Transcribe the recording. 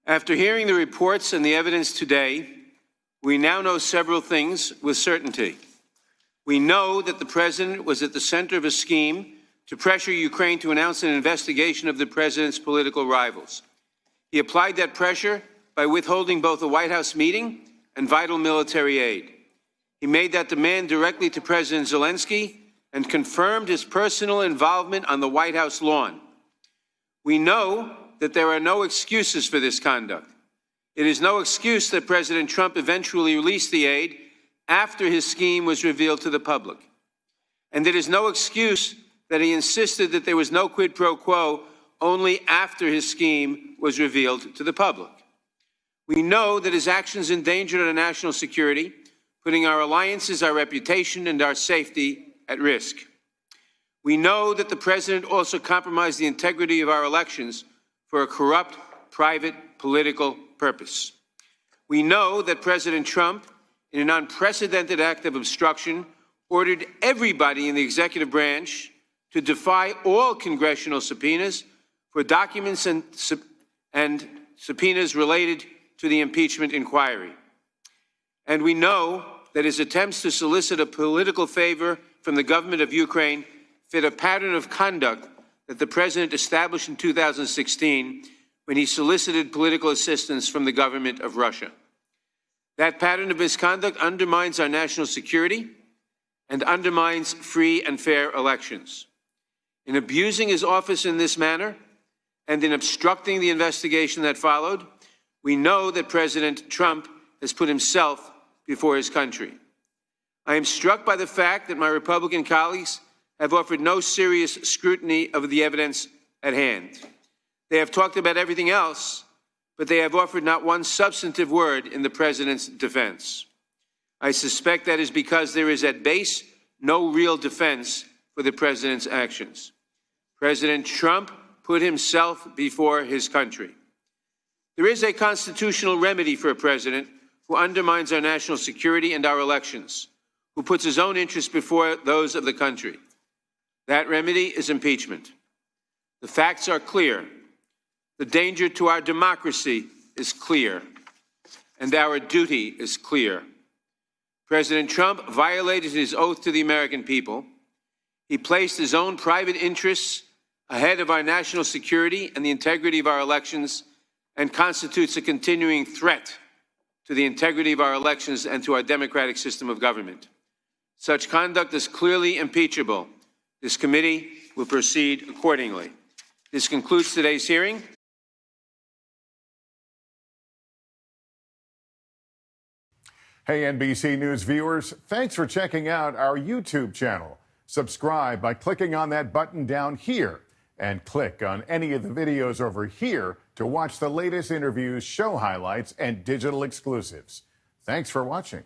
After hearing the reports and the evidence today, we now know several things with certainty. We know that the president was at the center of a scheme to pressure Ukraine to announce an investigation of the president's political rivals. He applied that pressure by withholding both a White House meeting and vital military aid. He made that demand directly to President Zelensky and confirmed his personal involvement on the White House lawn. We know that there are no excuses for this conduct. It is no excuse that President Trump eventually released the aid after his scheme was revealed to the public. And it is no excuse that he insisted that there was no quid pro quo only after his scheme was revealed to the public. We know that his actions endangered our national security, putting our alliances, our reputation, and our safety at risk. We know that the president also compromised the integrity of our elections for a corrupt, private, political purpose. We know that President Trump, in an unprecedented act of obstruction, ordered everybody in the executive branch to defy all congressional subpoenas for documents and subpoenas related to the impeachment inquiry. And we know that his attempts to solicit a political favor from the government of Ukraine fit a pattern of conduct that the president established in 2016 when he solicited political assistance from the government of Russia. That pattern of misconduct undermines our national security and undermines free and fair elections. In abusing his office in this manner and in obstructing the investigation that followed, we know that President Trump has put himself before his country. I am struck by the fact that my Republican colleagues have offered no serious scrutiny of the evidence at hand. They have talked about everything else, but they have offered not one substantive word in the president's defense. I suspect that is because there is at base no real defense for the president's actions. President Trump put himself before his country. There is a constitutional remedy for a president who undermines our national security and our elections, who puts his own interests before those of the country. That remedy is impeachment. The facts are clear. The danger to our democracy is clear, and our duty is clear. President Trump violated his oath to the American people. He placed his own private interests ahead of our national security and the integrity of our elections, and constitutes a continuing threat to the integrity of our elections and to our democratic system of government. Such conduct is clearly impeachable. This committee will proceed accordingly. This concludes today's hearing. Hey, NBC News viewers, thanks for checking out our YouTube channel. Subscribe by clicking on that button down here and click on any of the videos over here to watch the latest interviews, show highlights, and digital exclusives. Thanks for watching.